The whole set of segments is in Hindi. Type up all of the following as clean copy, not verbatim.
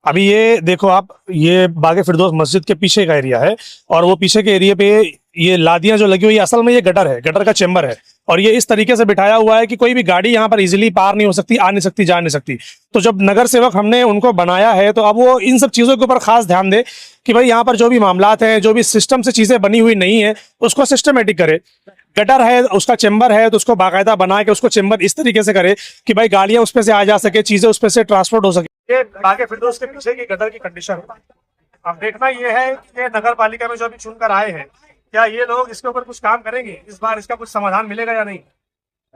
अभी ये देखो आप, ये बागे फिरदौस मस्जिद के पीछे का एरिया है और वो पीछे के एरिया पे ये लादियां जो लगी हुई है, असल में ये गटर है, गटर का चेम्बर है। और ये इस तरीके से बिठाया हुआ है कि कोई भी गाड़ी यहाँ पर इजीली पार नहीं हो सकती, आ नहीं सकती, जा नहीं सकती। तो जब नगर सेवक हमने उनको बनाया है तो अब वो इन सब चीज़ों के ऊपर खास ध्यान दे कि भाई यहाँ पर जो भी मामलात हैं, जो भी सिस्टम से चीज़ें बनी हुई नहीं है उसको सिस्टमेटिक करे। गटर है, उसका चेम्बर है, तो उसको बाकायदा बना के उसको चेम्बर इस तरीके से करे कि भाई गाड़ियां उस पे से आ जा सके, चीजें उस पे से ट्रांसपोर्ट हो सके। ये बागे फिरदौस के पीछे की गटर की कंडीशन है। अब देखना ये है कि ये नगर पालिका में जो अभी चुनकर आए हैं, क्या ये लोग इसके ऊपर कुछ काम करेंगे, इस बार इसका कुछ समाधान मिलेगा या नहीं।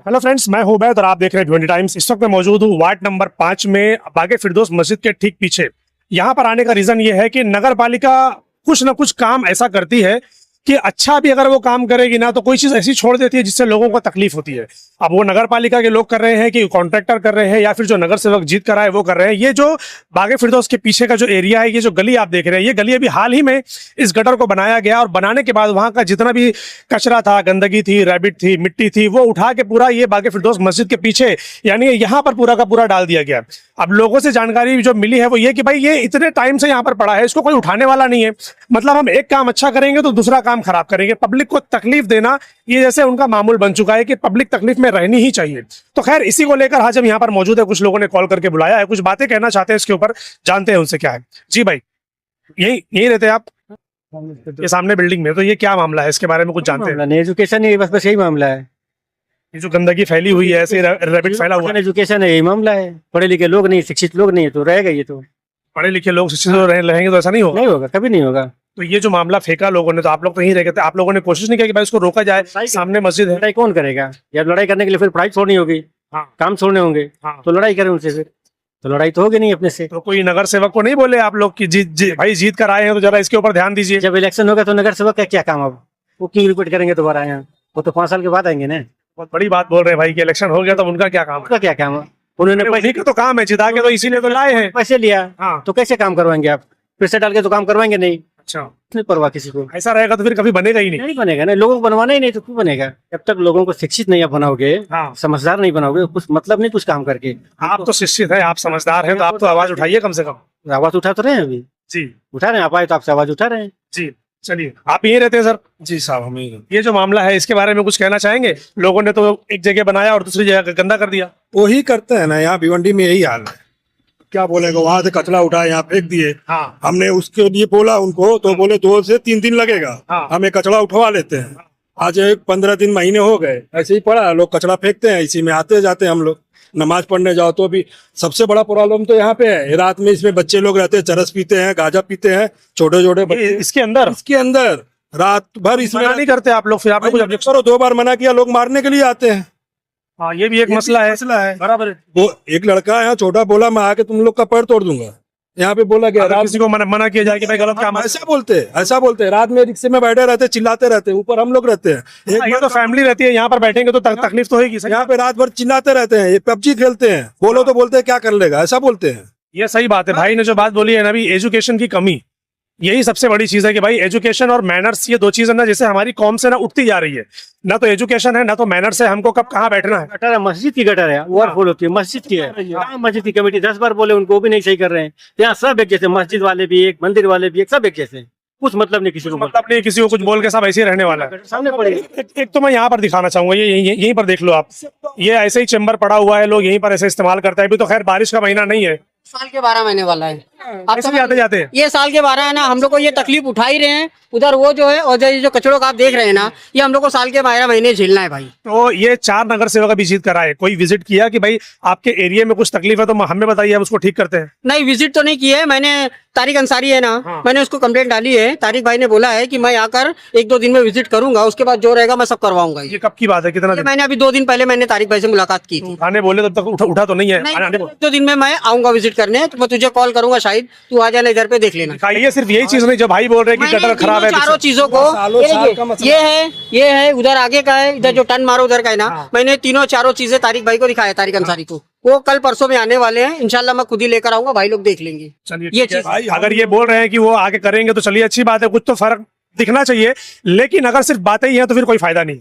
हेलो फ्रेंड्स, मैं हूं उबैद और आप देख रहे हैं 20 टाइम्स। इस वक्त मैं मौजूद हूं वार्ड नंबर 5 में, बागे फिरदौस मस्जिद के ठीक पीछे। यहाँ पर आने का रीजन ये है कि नगर पालिका कुछ ना कुछ काम ऐसा करती है कि अच्छा भी अगर वो काम करेगी ना तो कोई चीज ऐसी छोड़ देती है जिससे लोगों को तकलीफ होती है। अब वो नगर पालिका के लोग कर रहे हैं कि कॉन्ट्रैक्टर कर रहे हैं या फिर जो नगर सेवक जीत कर आए वो कर रहे हैं। ये जो बागे फिरदौस के पीछे का जो एरिया है, ये जो गली आप देख रहे हैं, ये गली अभी हाल ही में इस गटर को बनाया गया और बनाने के बाद वहां का जितना भी कचरा था, गंदगी थी, रैबिट थी, मिट्टी थी, वो उठा के पूरा ये बागे फिरदौस मस्जिद के पीछे यानी यहाँ पर पूरा का पूरा डाल दिया गया। अब लोगों से जानकारी जो मिली है वो ये कि भाई ये इतने टाइम से यहाँ पर पड़ा है, इसको कोई उठाने वाला नहीं है। मतलब हम एक काम अच्छा करेंगे तो दूसरा काम खराब करेंगे। पब्लिक को तकलीफ देना ये जैसे उनका मामूल बन चुका है कि पब्लिक तकलीफ में रहनी ही चाहिए। तो खैर, इसी को लेकर आज हम यहाँ पर मौजूद है, कुछ लोगों ने कॉल करके बुलाया है, कुछ बातें कहना चाहते हैं इसके ऊपर, जानते हैं उनसे क्या है। जी भाई, यही रहते हैं आप ये सामने बिल्डिंग में, तो ये क्या मामला है, इसके बारे में कुछ जानते हैं? एजुकेशन ही बस यही मामला है। ये जो गंदगी फैली हुई है, ऐसे रैबिट फैला हुआ है, एजुकेशन है, यही मामला है। पढ़े लिखे लोग नहीं, शिक्षित लोग नहीं, तो रहेगा ये। तो पढ़े लिखे लोग शिक्षित रहेंगे तो ऐसा नहीं होगा। नहीं होगा, कभी नहीं होगा। तो ये जो मामला फेंका लोगों ने, तो आप लोग तो यहीं रह गए थे, आप लोगों ने कोशिश नहीं किया कि भाई इसको रोका जाए? सामने मस्जिद है। लड़ाई कौन करेगा? या लड़ाई करने के लिए फिर पढ़ाई छोड़नी होगी, हाँ, काम छोड़ने होंगे, हाँ। तो लड़ाई करें उनसे, फिर तो लड़ाई तो होगी नहीं अपने से। तो कोई नगर सेवक को नहीं बोले आप लोग कि भाई जीत कर आए हैं तो जरा इसके ऊपर ध्यान दीजिए? जब इलेक्शन होगा तो नगर सेवक का क्या काम? अब वो क्यों रिपीट करेंगे दोबारा यहाँ? वो तो 5 साल के बाद आएंगे ना। बहुत बड़ी बात बोल रहे हैं भाई कि इलेक्शन हो गया तो उनका क्या काम है? उनका क्या काम है? उन्होंने उन्हीं का तो काम है, जिता के तो इसीलिए तो लाए हैं। पैसे लिया, हाँ। तो कैसे काम करवाएंगे आप? पैसे डाल के तो काम करवाएंगे नहीं। अच्छा, नहीं परवाह किसी को। ऐसा रहेगा तो फिर कभी बनेगा ही नहीं। नहीं बनेगा ना, लोगों को बनवाना ही नहीं तो क्यों बनेगा? जब तक लोगों को शिक्षित नहीं आप बनाओगे, हाँ। समझदार नहीं बनाओगे, कुछ मतलब नहीं कुछ काम करके। आप तो शिक्षित है, आप समझदार हैं, तो आप तो आवाज उठाइए कम से कम। आवाज उठा तो रहे हैं अभी, जी उठा रहे हैं। आप आए तो आपसे आवाज उठा रहे हैं। जी, चलिए। आप यहीं रहते हैं सर? जी साहब, हम ही ये जो मामला है इसके बारे में कुछ कहना चाहेंगे? लोगों ने तो एक जगह बनाया और दूसरी जगह गंदा कर दिया। वही करते हैं ना, यहाँ भिवंडी में यही हाल है। क्या बोलेगा, वहां से कचरा उठाया यहाँ फेंक दिए। हाँ। हमने उसके लिए बोला उनको, तो बोले 2 से 3 दिन लगेगा। हाँ। हमें कचरा उठवा लेते हैं। आज 15 दिन महीने हो गए, ऐसे ही पड़ा, लोग कचरा फेंकते हैं, इसी में आते जाते हम लोग। नमाज पढ़ने जाओ तो भी सबसे बड़ा प्रॉब्लम तो यहाँ पे है, रात में इसमें बच्चे लोग रहते हैं, चरस पीते हैं, गांजा पीते हैं, छोटे छोटे बच्चे इसके अंदर रात भर इसमें मना नहीं करते आप लोग? फिर आप लोग कुछ objection- करो, 2 बार मना किया, लोग मारने के लिए आते हैं। हाँ, ये भी एक मसला है। बराबर है। वो एक लड़का यहाँ छोटा बोला, मैं आके तुम लोग का पैर तोड़ दूंगा। यहाँ पे बोला गया, अगर किसी को मना किया जाए कि भाई गलत काम है, ऐसा बोलते हैं। रात में रिक्शे में बैठे रहते, चिल्लाते रहते, ऊपर हम लोग रहते हैं। ये तो फैमिली रहती है, यहाँ पर बैठेंगे तो तकलीफ तो होगी। यहाँ पे रात भर चिल्लाते रहते हैं, ये पबजी खेलते हैं, बोलो तो बोलते हैं क्या कर लेगा, ऐसा बोलते हैं। ये सही बात है, भाई ने जो बात बोली है ना, अभी एजुकेशन की कमी, यही सबसे बड़ी चीज है कि भाई एजुकेशन और मैनर्स, ये 2 चीजें ना जैसे हमारी कौम से ना उठती जा रही है। ना तो एजुकेशन है, ना तो मैनर्स है। हमको कब कहाँ बैठना है? गटर है, मस्जिद की गटर है, वो फॉलो होती है, मस्जिद की है। कहाँ मस्जिद की कमेटी 10 बार बोले उनको, वो भी नहीं सही कर रहे हैं। यहाँ सब एक जैसे, मस्जिद वाले भी एक, मंदिर वाले भी एक, सब एक जैसे। कुछ मतलब नहीं किसी को, मतलब नहीं किसी को कुछ बोल के सब ऐसे ही रहने वाला है। सामने पड़ेगा। एक तो मैं यहाँ पर दिखाना चाहूंगा, ये यहीं पर देख लो आप, ये ऐसे ही चेम्बर पड़ा हुआ है, लोग यहीं पर ऐसे इस्तेमाल करते हैं। अभी तो खैर बारिश का महीना नहीं है, साल के 12 महीने वाला है। आप ऐसे भी आते जाते हैं। ये साल के 12 है ना, हम लोग को ये तकलीफ उठा ही रहे हैं। उधर वो जो है, और ये जो कचड़ों का आप देख रहे हैं ना, ये हम लोग को साल के 12 महीने झेलना है भाई। तो ये 4 नगर सेवक अभी जीत कर आए, कोई विजिट किया कि भाई आपके एरिया में कुछ तकलीफ है तो हमें बताइए, हम उसको ठीक करते हैं? नहीं, विजिट तो नहीं की है मैंने। तारिक अंसारी है ना, हाँ। मैंने उसको कंप्लेंट डाली है। तारिक भाई ने बोला है कि मैं आकर 1-2 दिन में विजिट करूंगा, उसके बाद जो रहेगा मैं सब करवाऊंगा। ये कब की बात है, कितना दिन? मैंने अभी 2 दिन पहले मैंने तारिक भाई से मुलाकात की थी। आने बोले तब तक उठा तो नहीं है? नहीं, आने बोले। 1-2 दिन में मैं आऊंगा विजिट करने, तो मैं तुझे कॉल करूंगा, शायद तू आ जाना इधर पे, देख लेना। दिखाइए, सिर्फ यही चीज नहीं जो भाई बोल रहे हैं कि मैंने गटर खराब है। चारों चीजों को, सालों साल का मसला ये है उधर आगे का है, इधर जो टर्न मारो उधर का है ना, मैंने 3-4 चीजें तारिक भाई को दिखाया, तारिक अंसारी को। वो कल परसों में आने वाले हैं, इंशाल्लाह मैं खुद ही लेकर आऊंगा, भाई लोग देख लेंगे। चलिए, ये ठीक है। चीज भाई अगर ये बोल रहे हैं कि वो आगे करेंगे तो चलिए अच्छी बात है, कुछ तो फर्क दिखना चाहिए। लेकिन अगर सिर्फ बातें ही हैं तो फिर कोई फायदा नहीं।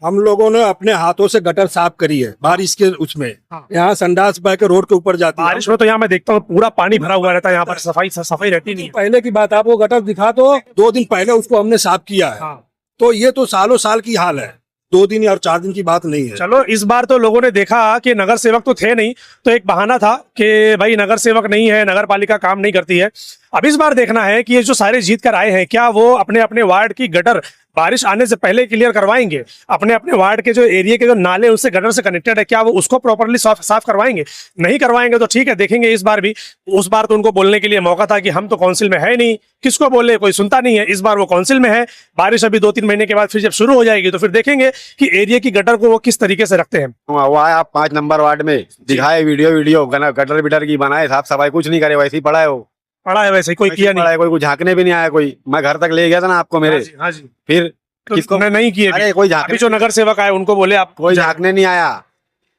हम लोगों ने अपने हाथों से गटर साफ करी है बारिश के उसमें। हाँ। यहाँ संडास बह के रोड के ऊपर जाती है। बारिश में तो यहाँ मैं देखता हूँ पूरा पानी भरा हुआ रहता है, यहाँ पर सफाई रहती नहीं है। पहले की बात, आपको गटर दिखा दो, 2 दिन पहले उसको हमने साफ किया है। हाँ। तो ये तो सालों साल की हाल है, 2 दिन और 4 दिन की बात नहीं है। चलो इस बार तो लोगों ने देखा कि नगर सेवक तो थे नहीं, तो एक बहाना था कि भाई नगर सेवक नहीं है, नगर पालिका काम नहीं करती है। अब इस बार देखना है कि ये जो सारे जीत कर आए हैं, क्या वो अपने अपने वार्ड की गटर बारिश आने से पहले क्लियर करवाएंगे? अपने अपने वार्ड के जो एरिया के जो नाले उससे गटर से कनेक्टेड है, क्या वो उसको प्रॉपरली साफ करवाएंगे? नहीं करवाएंगे तो ठीक है, देखेंगे इस बार भी। उस बार तो उनको बोलने के लिए मौका था कि हम तो काउंसिल में है नहीं, किसको बोले, कोई सुनता नहीं है। इस बार वो काउंसिल में है, बारिश अभी 2-3 महीने के बाद फिर जब शुरू हो जाएगी तो फिर देखेंगे कि एरिया की गटर को वो किस तरीके से रखते हैं। वो आए आप 5 नंबर वार्ड में दिखाए वीडियो गटर बिटर की बनाए, साफ सफाई कुछ नहीं करे, वैसे ही पड़ा है वो। पड़ा है वैसे ही, कोई किया पड़ा नहीं। है, कोई झांकने भी नहीं आया कोई। मैं घर तक ले गया था ना आपको मेरे। हाँ जी, हाँ जी। फिर तो किसको नहीं किए अरे अभी। कोई अभी झांकने, जो नगर सेवक आए उनको बोले आप कोई झांकने नहीं आया,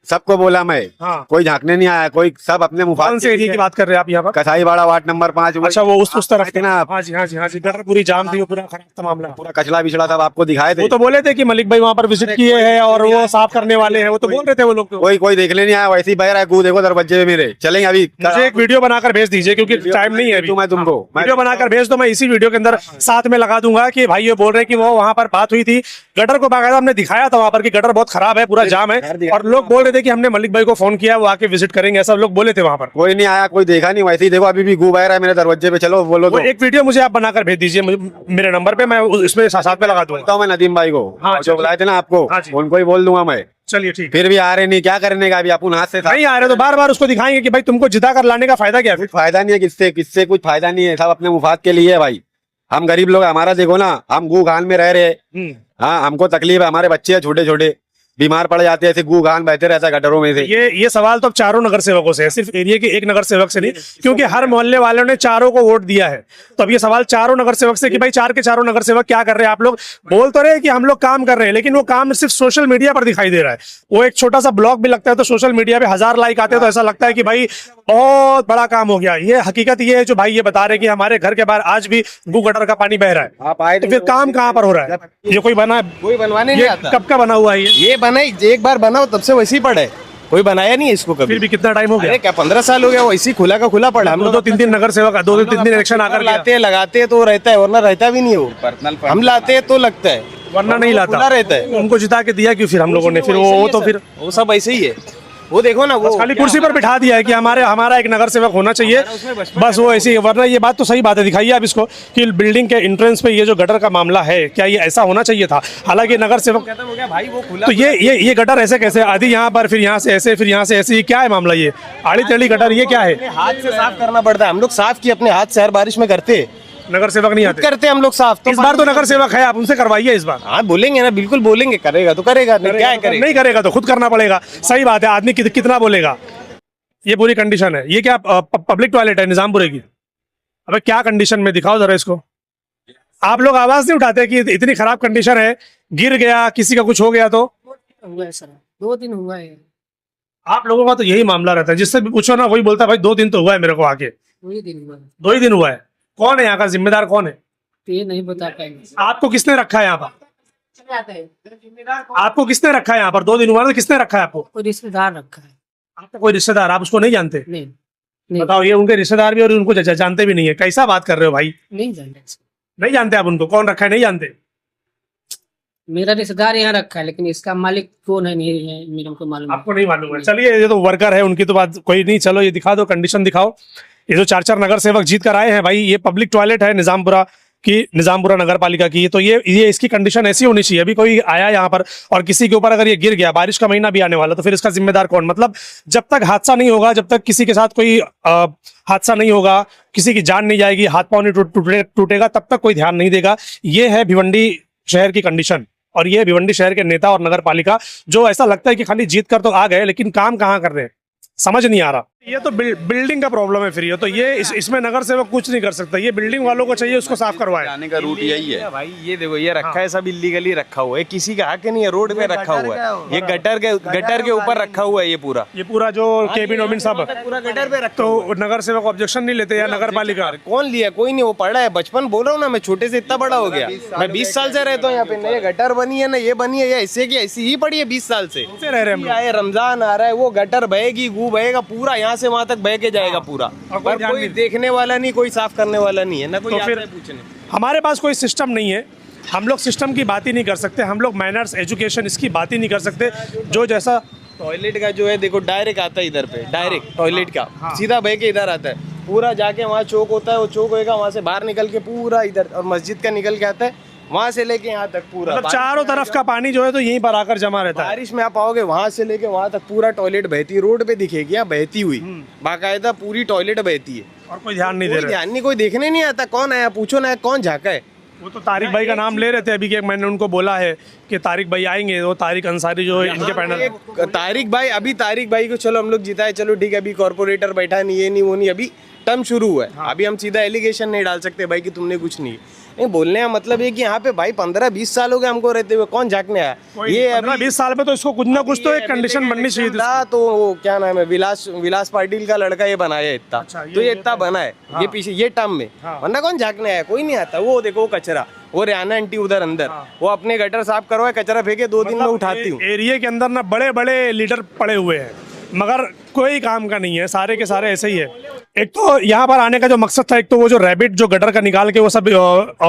सबको बोला मैं। हाँ। कोई झांकने नहीं आया, कोई सब अपने मुफाद कौन से एरिया की बात कर रहे हैं आप यहाँ पर? Kasaiwada ward number 5। अच्छा, वो उस तरफ थे ना आप, हाँ जी, हाँ जी, हाँ जी। गटर पूरी जाम थी, वो पूरा खराब था मामला। पूरा कचरा बिछड़ा सब आपको दिखाए थे। वो तो बोले थे कि मलिक भाई वहाँ पर विजिट किए हैं और वो साफ करने वाले हैं, वो तो बोल रहे थे वो लोग। तो कोई देखने नहीं आया, वैसे ही बह रहा है। देखो दरवाजे में मेरे चलेंगे अभी। मुझे एक वीडियो बनाकर भेज दीजिए क्योंकि टाइम नहीं है अभी। मैं तुमको वीडियो बनाकर भेज दो, मैं इसी वीडियो के अंदर साथ में लगा दूंगा कि भाई ये बोल रहे हैं कि वो वहाँ पर बात हुई थी, गटर को बाकायदा हमने दिखाया था वहाँ पर कि गटर बहुत खराब है, पूरा जाम है, और लोग बोल रहे थे कि हमने मलिक भाई को फोन किया, वो आके विजिट करेंगे, ऐसा लोग बोले थे वहाँ पर। कोई नहीं आया, कोई देखा नहीं, वैसे ही देखो अभी भी गू बह रहा है मेरे दरवाजे पे। चलो बोलो वो तो एक वीडियो मुझे आप बनाकर भेज दीजिए मेरे नंबर पे, मैं इसमें साथ में लगा दूंगा। बोलता हूँ मैं नदीम भाई को। हाँ, जो बुलाए थे ना आपको, हाँ जी। उनको ही बोल दूंगा मैं। चलिए ठीक है। फिर भी आ रहे नहीं, क्या करने का? अभी अपन हाथ से नहीं आ रहे तो बार बार उसको दिखाएंगे कि भाई तुमको जिता कर लाने का फायदा क्या है? कुछ फायदा नहीं है, किससे कुछ फायदा नहीं है, सब अपने मुफाद के लिए है भाई। हम गरीब लोग, हमारा देखो ना, हम गू घान में रह रहे हैं। हाँ, हमको तकलीफ है, हमारे बच्चे हैं छोटे छोटे, बीमार पड़ जाते हैं, ऐसे गू घान बहते रहता है गटरों में से। ये सवाल तो अब चारों नगर सेवकों से है, सिर्फ एरिया के एक नगर सेवक से नहीं, क्योंकि हर मोहल्ले वालों ने चारों को वोट दिया है। तो अब ये सवाल चारों नगर सेवक से कि भाई 4 के चारों नगर सेवक क्या कर रहे हैं? आप लोग बोल तो रहे हैं कि हम लोग काम कर रहे हैं, लेकिन वो काम सिर्फ सोशल मीडिया पर दिखाई दे रहा है। वो एक छोटा सा ब्लॉग भी लगता है तो सोशल मीडिया पे 1000 लाइक आते हैं, तो ऐसा लगता है कि भाई बहुत बड़ा काम हो गया। ये हकीकत ये है जो भाई ये बता रहे हैं कि हमारे घर के बाहर आज भी गू गटर का पानी बह रहा है। आप आए तो फिर काम कहाँ पर हो रहा है? ये कोई बना, कोई बनवाने नहीं ये आता। कब का बना हुआ है? ये बना एक बार बना हो तब से वैसे ही पड़ा है, कोई बनाया नहीं है इसको फिर कभी। भी कितना टाइम हो गया? अरे क्या 15 साल हो गया, वैसे ही खुला का खुला पड़ा। हम लोग 2-3 नगर सेवक 2-3 इलेक्शन आकर लाते हैं, लगाते हैं तो रहता है, वरना रहता भी नहीं है वो। हम लाते हैं तो लगता है, वरना नहीं लाता। खुला रहता है। उनको जिता के दिया क्यों फिर हम लोगों ने? फिर वो तो फिर वो सब ऐसे ही है। वो देखो ना, वो खाली कुर्सी पर बिठा दिया है कि हमारा एक नगर सेवक होना चाहिए, बस वो ऐसी। वरना ये बात तो सही बात है, दिखाइए आप इसको कि बिल्डिंग के एंट्रेंस पे ये जो गटर का मामला है, क्या ये ऐसा होना चाहिए था? हालांकि नगर सेवक खत्म हो गया भाई, वो खुला। तो ये गटर ऐसे कैसे? आधी यहाँ पर, फिर यहाँ से ऐसे, फिर यहाँ से ऐसे, ये क्या है मामला? ये आड़ी टेढ़ी गटर ये क्या है? हाथ से साफ करना पड़ता है। हम लोग साफ किए अपने हाथ से, हर बारिश में करते नगर सेवक नहीं आते करते हम लोग साफ। इस बार तो नगर सेवक है, आप उनसे करवाइए इस बार। हाँ बोलेंगे ना, बिल्कुल बोलेंगे, करेगा तो करेगा, नहीं क्या करेगा। नहीं करेगा तो खुद करना पड़ेगा। सही बात है, आदमी कितना बोलेगा? ये पूरी कंडीशन है। ये क्या पब्लिक टॉयलेट है निजामपुरे की? अबे क्या कंडीशन में, दिखाओ जरा इसको। आप लोग आवाज नहीं उठाते कि इतनी खराब कंडीशन है, गिर गया, किसी का कुछ हो गया तो? हुआ है सर, 2 दिन हुआ है। आप लोगों का तो यही मामला रहता है, जिससे भी पूछो ना वही बोलता है भाई 2 दिन तो हुआ है मेरे को आके। 2 दिन हुआ है, 2 ही दिन हुआ है। कौन है यहाँ का जिम्मेदार, कौन है? तो ये नहीं बता पाएंगे। आपको किसने रखा है यहाँ पर? आपको किसने रखा है यहाँ पर? 2 दिन हुआ है तो किसने रखा है आपको? कोई रिश्तेदार रखा है। आपका कोई रिश्तेदार, आप उसको नहीं जानते? नहीं बताओ, ये उनके रिश्तेदार भी और उनको जानते भी नहीं है। कैसा बात कर रहे हो भाई? नहीं जानते। नहीं जानते आप उनको? कौन रखा है नहीं जानते? मेरा रिश्तेदार यहाँ रखा है, लेकिन इसका मालिक कौन है नहीं है मेरे को मालूम। आपको नहीं मालूम है? चलिए, ये तो वर्कर है, उनकी तो बात कोई नहीं। चलो ये दिखा दो, कंडीशन दिखाओ। ये जो 4 नगर सेवक जीत कर आए हैं भाई, ये पब्लिक टॉयलेट है निजामपुरा नगर पालिका की। तो ये इसकी कंडीशन ऐसी होनी चाहिए। अभी कोई आया यहाँ पर और किसी के ऊपर अगर ये गिर गया, बारिश का महीना भी आने वाला, तो फिर इसका जिम्मेदार कौन? मतलब जब तक हादसा नहीं होगा, जब तक किसी के साथ कोई हादसा नहीं होगा, किसी की जान नहीं जाएगी, हाथ पांव नहीं टूटेगा, तब तक कोई ध्यान नहीं देगा। ये है भिवंडी शहर की कंडीशन, और ये भिवंडी शहर के नेता और नगर पालिका, जो ऐसा लगता है कि खाली जीत कर तो आ गए, लेकिन काम कहाँ कर रहे हैं समझ नहीं आ रहा। ये तो बिल्डिंग का प्रॉब्लम है, फिर ये तो ये इसमें नगर सेवक कुछ नहीं कर सकता। ये बिल्डिंग वालों को चाहिए उसको साफ करवाए। जाने का रूट यही है भाई ये देखो ये रखा है सब इलीगली रखा हुआ है, किसी का हक नहीं है, रोड पे रखा हुआ है, ये गटर के ऊपर रखा हुआ है ये पूरा जो केबिन ओबिन सब पूरा गटर पे रखा तो नगर सेवक ऑब्जेक्शन नहीं लेते या नगर पालिका? कौन लिया? कोई नहीं, वो पड़ा है, बचपन बोल रहा हूँ ना, मैं छोटे से इतना बड़ा हो गया, मैं 20 साल से रहता हूँ यहाँ पे, ना ये गटर बनी है ना ये बनी है, ये ऐसे की ऐसी ही पड़ी है 20 साल से रह रहे हम लोग। रमजान आ रहा है, वो गटर बहेगी, गू बहेगा पूरा, यहाँ से वहाँ तक बह के जाएगा पूरा, पर कोई देखने वाला नहीं, कोई साफ करने वाला नहीं है ना, कोई आता है पूछने। हमारे पास कोई सिस्टम नहीं है, हम लोग सिस्टम की बात ही नहीं कर सकते, हम लोग मैनर्स एजुकेशन इसकी बात ही नहीं कर सकते। जो जैसा टॉयलेट का जो है देखो डायरेक्ट आता है इधर पे, डायरेक्ट टॉयलेट का सीधा बह के इधर आता है, पूरा जाके वहाँ चौक होता है, वो चौक होएगा वहाँ से बाहर निकल के पूरा इधर, और मस्जिद का निकल के आता है वहाँ से लेके यहाँ तक पूरा, मतलब चारों तरफ का पानी जो है तो यहीं पर आकर जमा रहता है। बारिश में आप आओगे वहाँ से लेके वहाँ तक पूरा टॉयलेट बहती, रोड पे दिखेगी यहाँ बहती हुई, बाकायदा पूरी टॉयलेट बहती है, और कोई ध्यान नहीं दे कोई रहा। ध्यान नहीं, कोई देखने नहीं आता, कौन आया पूछो ना, कौन झाका है। वो तो तारिक भाई का नाम ले रहे थे अभी, कि मैंने उनको बोला है कि तारिक भाई आएंगे, वो तारिक अंसारी जो है इनके पैनल। तारिक भाई, अभी तारिक भाई को चलो हम लोग जिताए, चलो ठीक है, अभी कॉर्पोरेटर बैठा नहीं, ये नहीं वो नहीं, अभी टर्म शुरू हुआ है, अभी हम सीधा एलिगेशन नहीं डाल सकते भाई कि तुमने कुछ नहीं। नहीं, बोलने का मतलब है कि यहाँ पे भाई 15-20 साल हो गए हमको रहते हुए, कौन झांकने आया? ये अभी 20 साल में तो इसको कुछ ना कुछ तो एक कंडीशन बननी चाहिए थी। तो वो क्या नाम है, विलास पाटिल का लड़का ये बनाया इतना, तो ये इतना बना है ये पीछे ये टर्म में, वरना कौन झांकने आया? कोई नहीं आता। वो देखो वो कचरा, वो रियाना आंटी उधर अंदर, वो अपने गटर साफ करवाए, कचरा फेंके, 2 दिन में उठाती हूँ। एरिया के अंदर ना बड़े बड़े लीडर पड़े हुए हैं, मगर कोई काम का नहीं है, सारे के सारे ऐसे ही है। एक तो यहाँ पर आने का जो मकसद था, एक तो वो जो रैबिट जो गटर का निकाल के वो सब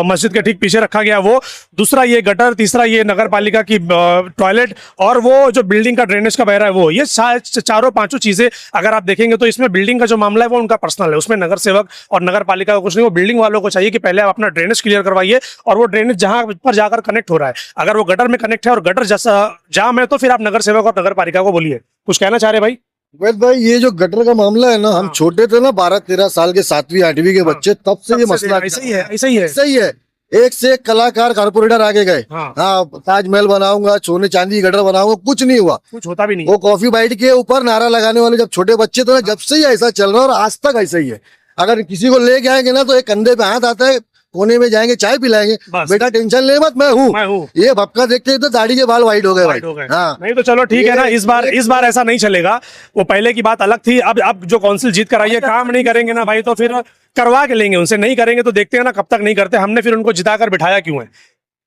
मस्जिद के ठीक पीछे रखा गया, वो दूसरा ये गटर, तीसरा ये नगर पालिका की टॉयलेट, और वो जो बिल्डिंग का ड्रेनेज का बह रहा है वो, ये चारों पांचों चीजें अगर आप देखेंगे तो इसमें बिल्डिंग का जो मामला है वो उनका पर्सनल है, उसमें नगर सेवक और नगर पालिका का कुछ नहीं। वो बिल्डिंग वालों को चाहिए कि पहले आप अपना ड्रेनेज क्लियर करवाइए, और वो ड्रेनेज जहां पर जाकर कनेक्ट हो रहा है, अगर वो गटर में कनेक्ट है और गटर जैसा जाम है, तो फिर आप नगर सेवक और नगर पालिका को बोलिए। कुछ कहना चाह रहे भाई? वेद भाई, ये जो गटर का मामला है ना, हम छोटे थे ना 12-13 साल के, 7वीं 8वीं के बच्चे, तब से ये मसला ऐसा ही है, ऐसा ही है, सही है। एक से एक कलाकार कारपोरेटर आगे गए, हाँ ताजमहल बनाऊंगा, सोने चांदी गटर बनाऊंगा, कुछ नहीं हुआ, कुछ होता भी नहीं। वो कॉफी बाइट के ऊपर नारा लगाने वाले जब छोटे बच्चे थे ना, जब से ही ऐसा चल रहा है, और आज तक ऐसा ही है। अगर किसी को लेके आएंगे ना तो एक कंधे पे हाथ आता है, कोने में जाएंगे, चाय पिलाएंगे, बेटा टेंशन ले मत, मैं हूँ। ये भपका देखते तो दाढ़ी के बाल वाइट हो गए भाई। हाँ, नहीं तो चलो ठीक है ना, इस बार ऐसा नहीं चलेगा। वो पहले की बात अलग थी, अब जो काउंसिल जीत कर आई है, काम नहीं करेंगे ना भाई तो फिर करवा के लेंगे उनसे, नहीं करेंगे तो देखते हैं ना कब तक नहीं करते। हमने फिर उनको जिताकर बिठाया क्यों है?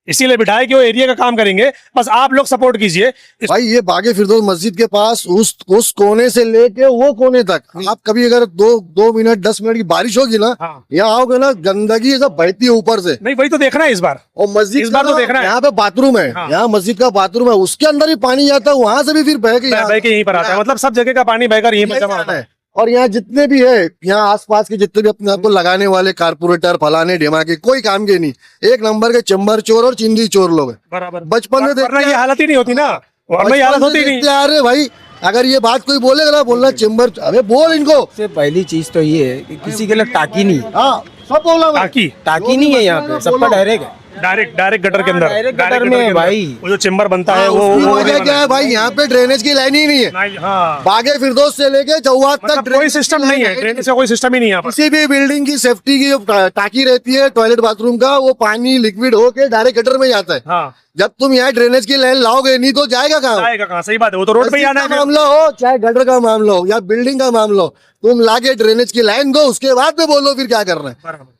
इसीलिए बिठाया कि वो एरिया का काम करेंगे, बस आप लोग सपोर्ट कीजिए। भाई ये बागे फिरदौस मस्जिद के पास उस कोने से लेके वो कोने तक, आप कभी अगर 2 मिनट 10 मिनट की बारिश होगी ना, यहाँ आओगे ना, गंदगी सब बहती है ऊपर से। नहीं, वही तो देखना है इस बार, और मस्जिद इस बार तो देखना है। यहाँ पे बाथरूम है, यहाँ मस्जिद का बाथरूम है, उसके अंदर ही पानी जाता है, वहां से भी फिर बह के यहीं पर आता है, मतलब सब जगह का पानी बहकर यहीं पर जमा होता है। और यहाँ जितने भी है, यहाँ आसपास के जितने भी अपने आप को लगाने वाले कारपोरेटर फलाने ढेमा के, कोई काम के नहीं, एक नंबर के चंबर चोर और चिंदी चोर लोग हैं। बराबर, बचपन में वरना ये हालत ही नहीं होती ना, वरना ये हालत होती नहीं। अरे भाई, अगर ये बात कोई बोलेगा ना, बोलना चेम्बर, अबे बोल इनको। सबसे पहली चीज तो ये है कि किसी के लिए टाकी नहीं है। हाँ, सब बोला टाकी नहीं है यहाँ पे, सबका डायरेक्ट है, डायरेक्ट गटर के अंदर, डायरेक्ट गटर में है भाई। वो जो चेम्बर बनता है वो वजह क्या है भाई, यहाँ पे ड्रेनेज की लाइन ही नहीं है। हाँ, बागे फिरदौस से लेके चौहाद तक मतलब कोई सिस्टम नहीं है, ड्रेनेज का कोई सिस्टम ही नहीं है। किसी भी बिल्डिंग की सेफ्टी की जो टाकी रहती है टॉयलेट बाथरूम का, वो पानी लिक्विड होके डायरेक्ट गटर में जाता है। हाँ, जब तुम यहाँ ड्रेनेज की लाइन लाओगे नहीं तो जाएगा कहाँ? सही बात है, वो तो रोड पे ही आना है। मामला हो चाहे गटर का मामला हो या बिल्डिंग का मामला हो, तुम लाके ड्रेनेज की लाइन दो, उसके बाद में बोलो फिर क्या करना है।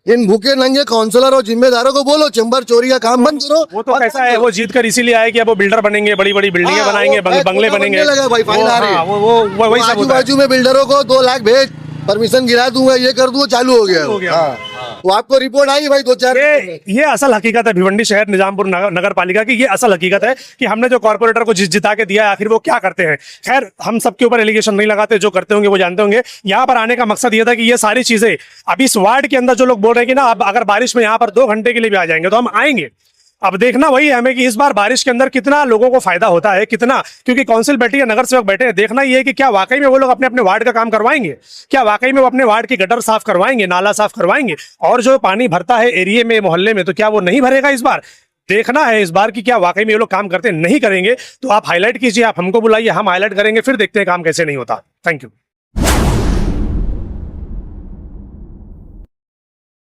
इन भूखे नंगे काउंसलर और जिम्मेदारों को बोलो चेम्बर चोरी का काम बंद करो। वो तो कैसा है, वो जीत कर इसीलिए आए कि अब वो बिल्डर बनेंगे, बड़ी बड़ी बिल्डिंगें बनाएंगे, बंगले बनेंगे। वही आजू बाजू में बिल्डरों को 2 लाख भेज, परमिशन गिरा दूंगा, ये कर दूंगा, चालू हो गया। हाँ, तो आपको रिपोर्ट आई भाई 2-4। ये असल हकीकत है भिवंडी शहर निजामपुर नगर पालिका की, ये असल हकीकत है कि हमने जो कॉर्पोरेटर को जिता के दिया है, आखिर वो क्या करते हैं। खैर, हम सबके ऊपर एलिगेशन नहीं लगाते, जो करते होंगे वो जानते होंगे। यहाँ पर आने का मकसद ये था कि ये सारी चीजें अब इस वार्ड के अंदर जो लोग बोल रहे हैं कि ना, अब अगर बारिश में यहाँ पर 2 घंटे के लिए भी आ जाएंगे तो हम आएंगे। अब देखना वही है हमें कि इस बार बारिश के अंदर कितना लोगों को फायदा होता है, कितना, क्योंकि काउंसिल बैठी है, नगर सेवक बैठे हैं। देखना ये है कि क्या वाकई में वो लोग अपने अपने वार्ड का काम करवाएंगे, क्या वाकई में वो अपने वार्ड की गटर साफ करवाएंगे, नाला साफ करवाएंगे, और जो पानी भरता है एरिया में, मोहल्ले में, तो क्या वो नहीं भरेगा इस बार? देखना है इस बार कि क्या वाकई में ये लोग काम करते नहीं करेंगे। तो आप हाईलाइट कीजिए, आप हमको बुलाइए, हम हाईलाइट करेंगे, फिर देखते हैं काम कैसे नहीं होता। Thank you.